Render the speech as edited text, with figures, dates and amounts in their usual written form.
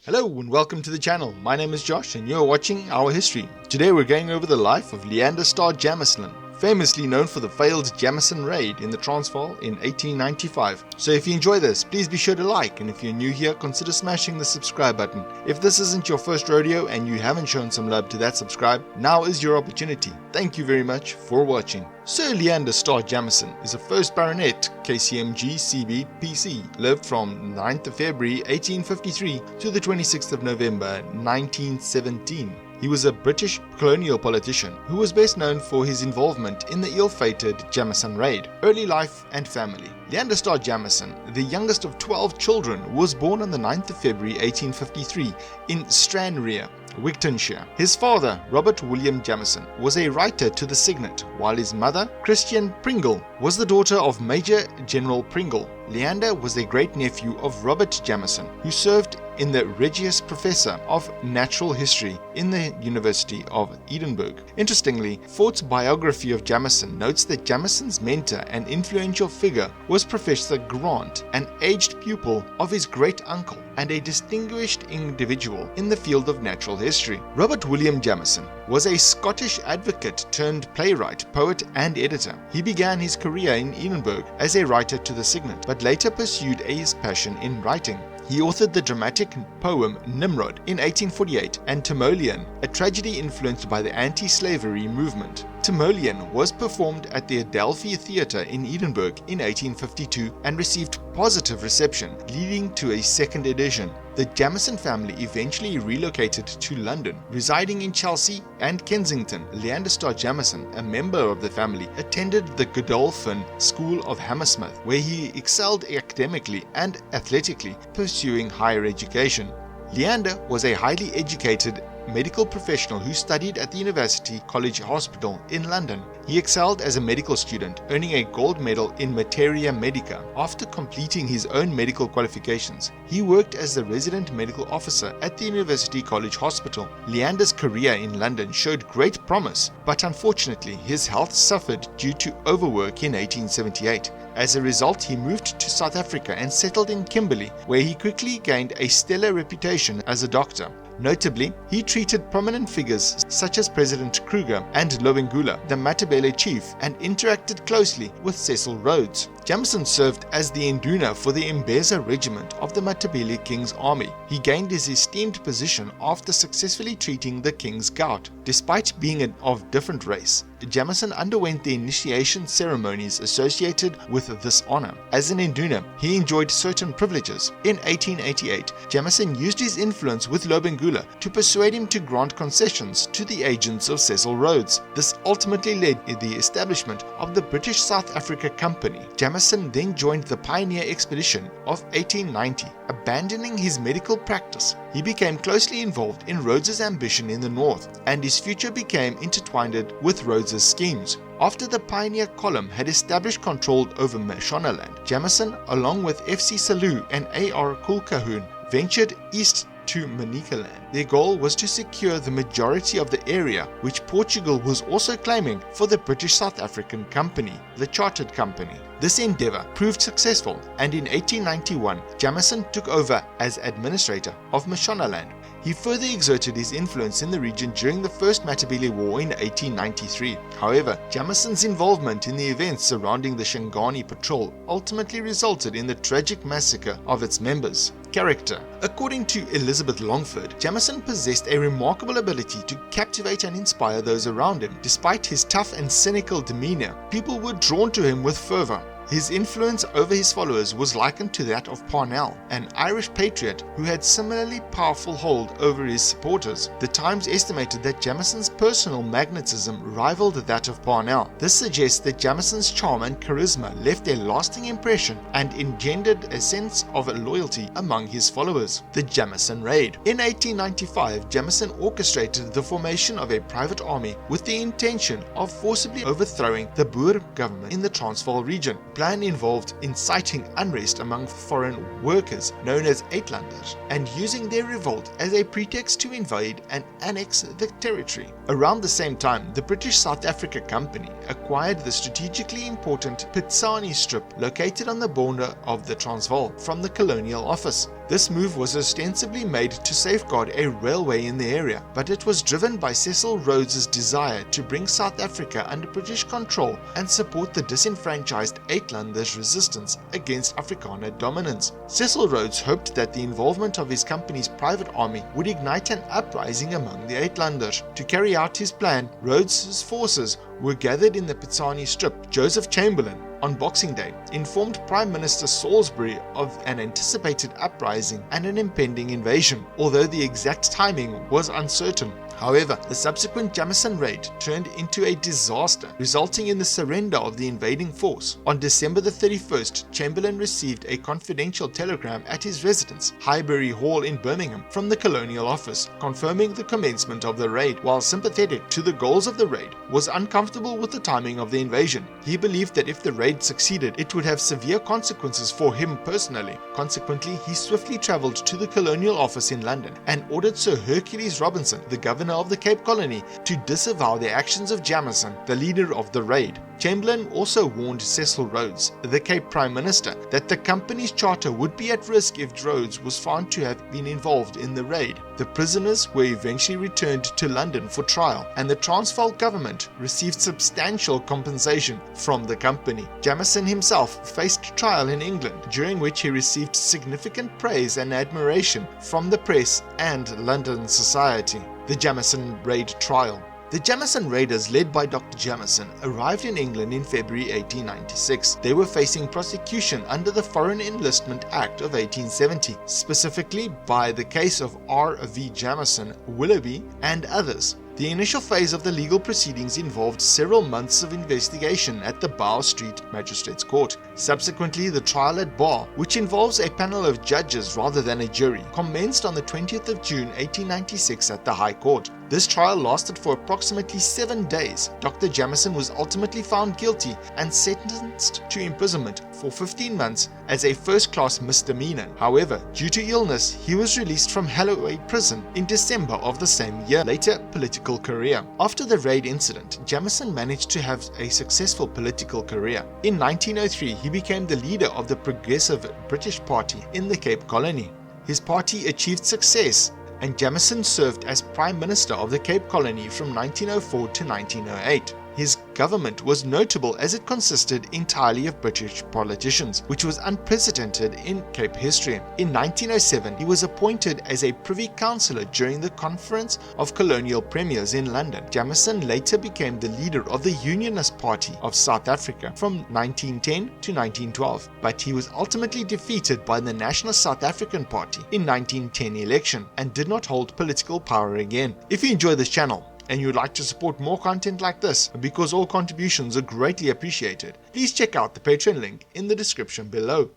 Hello and welcome to the channel. My name is Josh and you're watching our history. Today we're going over the life of Leander Starr Jameson, famously known for the failed Jameson raid in the Transvaal in 1895. So if you enjoy this, please be sure to like, and if you're new here, consider smashing the subscribe button. If this isn't your first rodeo and you haven't shown some love to that subscribe, now is your opportunity. Thank you very much for watching. Sir Leander Starr Jameson is a first baronet, KCMG CB PC, lived from 9th of February 1853 to the 26th of November 1917. He was a British colonial politician who was best known for his involvement in the ill-fated Jameson raid. Early life and family. Leander Starr Jameson, the youngest of 12 children, was born on the 9th of February 1853 in Stranraer, Wigtownshire. His father, Robert William Jameson, was a writer to the Signet, while his mother, Christian Pringle, was the daughter of Major-General Pringle. Leander was a great-nephew of Robert Jameson, who served in the Regius Professor of Natural History in the University of Edinburgh. Interestingly, Fort's biography of Jameson notes that Jameson's mentor and influential figure was Professor Grant, an aged pupil of his great-uncle and a distinguished individual in the field of natural history. Robert William Jameson was a Scottish advocate turned playwright, poet and editor. He began his career in Edinburgh as a writer to the Signet, but later pursued his passion in writing. He authored the dramatic poem Nimrod in 1848 and Timoleon, a tragedy influenced by the anti-slavery movement. Timoleon was performed at the Adelphi Theatre in Edinburgh in 1852 and received positive reception, leading to a second edition. The Jameson family eventually relocated to London, residing in Chelsea and Kensington. Leander Starr Jameson, a member of the family, attended the Godolphin School of Hammersmith, where he excelled academically and athletically, pursuing higher education. Leander was a highly educated medical professional who studied at the University College Hospital in London. He excelled as a medical student, earning a gold medal in materia medica. After completing his own medical qualifications, he worked as the resident medical officer at the University College Hospital. Leander's career in London showed great promise, but unfortunately his health suffered due to overwork in 1878. As a result, he moved to South Africa and settled in Kimberley, where he quickly gained a stellar reputation as a doctor. Notably, he treated prominent figures such as President Kruger and Lobengula, the Matabele chief, and interacted closely with Cecil Rhodes. Jameson served as the Induna for the Mbeza regiment of the Matabele King's army. He gained his esteemed position after successfully treating the king's gout. Despite being of different race, Jameson underwent the initiation ceremonies associated with this honor. As an Induna, he enjoyed certain privileges. In 1888, Jameson used his influence with Lobengula to persuade him to grant concessions to the agents of Cecil Rhodes. This ultimately led to the establishment of the British South Africa Company. Jameson then joined the pioneer expedition of 1890. Abandoning his medical practice, he became closely involved in Rhodes's ambition in the north, and his future became intertwined with Rhodes's schemes. After the pioneer column had established control over Mashonaland, Jameson, along with F.C. Salou and A.R. Kulkahoon, ventured east to Manicaland. Their goal was to secure the majority of the area, which Portugal was also claiming for the British South African Company, the Chartered Company. This endeavour proved successful, and in 1891, Jameson took over as administrator of Mashonaland. He further exerted his influence in the region during the First Matabele War in 1893. However, Jameson's involvement in the events surrounding the Shangani Patrol ultimately resulted in the tragic massacre of its members. Character. According to Elizabeth Longford, Jameson possessed a remarkable ability to captivate and inspire those around him. Despite his tough and cynical demeanor, people were drawn to him with fervor. His influence over his followers was likened to that of Parnell, an Irish patriot who had similarly powerful hold over his supporters. The Times estimated that Jameson's personal magnetism rivaled that of Parnell. This suggests that Jameson's charm and charisma left a lasting impression and engendered a sense of loyalty among his followers. The Jameson Raid. In 1895, Jameson orchestrated the formation of a private army with the intention of forcibly overthrowing the Boer government in the Transvaal region. Plan involved inciting unrest among foreign workers known as Uitlanders and using their revolt as a pretext to invade and annex the territory. Around the same time, the British South Africa Company acquired the strategically important Pitsani strip located on the border of the Transvaal from the Colonial Office. This move was ostensibly made to safeguard a railway in the area, but it was driven by Cecil Rhodes's desire to bring South Africa under British control and support the disenfranchised Uitlanders' resistance against Afrikaner dominance. Cecil Rhodes hoped that the involvement of his company's private army would ignite an uprising among the Uitlanders. To carry out his plan, Rhodes's forces were gathered in the Pitsani Strip. Joseph Chamberlain, on Boxing Day, informed Prime Minister Salisbury of an anticipated uprising and an impending invasion, although the exact timing was uncertain. However, the subsequent Jameson raid turned into a disaster, resulting in the surrender of the invading force. On December the 31st, Chamberlain received a confidential telegram at his residence, Highbury Hall in Birmingham, from the Colonial Office, confirming the commencement of the raid. While sympathetic to the goals of the raid, was uncomfortable with the timing of the invasion. He believed that if the raid succeeded, it would have severe consequences for him personally. Consequently, he swiftly travelled to the Colonial Office in London and ordered Sir Hercules Robinson, the governor of the Cape Colony, to disavow the actions of Jameson, the leader of the raid. Chamberlain also warned Cecil Rhodes, the Cape Prime Minister, that the company's charter would be at risk if Rhodes was found to have been involved in the raid. The prisoners were eventually returned to London for trial, and the Transvaal government received substantial compensation from the company. Jameson himself faced trial in England, during which he received significant praise and admiration from the press and London society. The Jameson Raid Trial. The Jameson raiders, led by Dr. Jameson, arrived in England in February 1896. They were facing prosecution under the Foreign Enlistment Act of 1870, specifically by the case of R.V. Jameson, Willoughby, and others. The initial phase of the legal proceedings involved several months of investigation at the Bow Street Magistrates Court. Subsequently, the trial at bar, which involves a panel of judges rather than a jury, commenced on the 20th of June 1896 at the High Court. This trial lasted for approximately 7 days. Dr. Jameson was ultimately found guilty and sentenced to imprisonment for 15 months as a first-class misdemeanor. However, due to illness, he was released from Holloway Prison in December of the same year. Later, political career. After the raid incident, Jameson managed to have a successful political career. In 1903, he became the leader of the Progressive British Party in the Cape Colony. His party achieved success, and Jameson served as Prime Minister of the Cape Colony from 1904 to 1908. His government was notable as it consisted entirely of British politicians, which was unprecedented in Cape history. In 1907, he was appointed as a Privy Councillor during the Conference of Colonial Premiers in London. Jameson later became the leader of the Unionist Party of South Africa from 1910 to 1912, but he was ultimately defeated by the National South African Party in 1910 election and did not hold political power again. If you enjoy this channel, and you would like to support more content like this, because all contributions are greatly appreciated, please check out the Patreon link in the description below.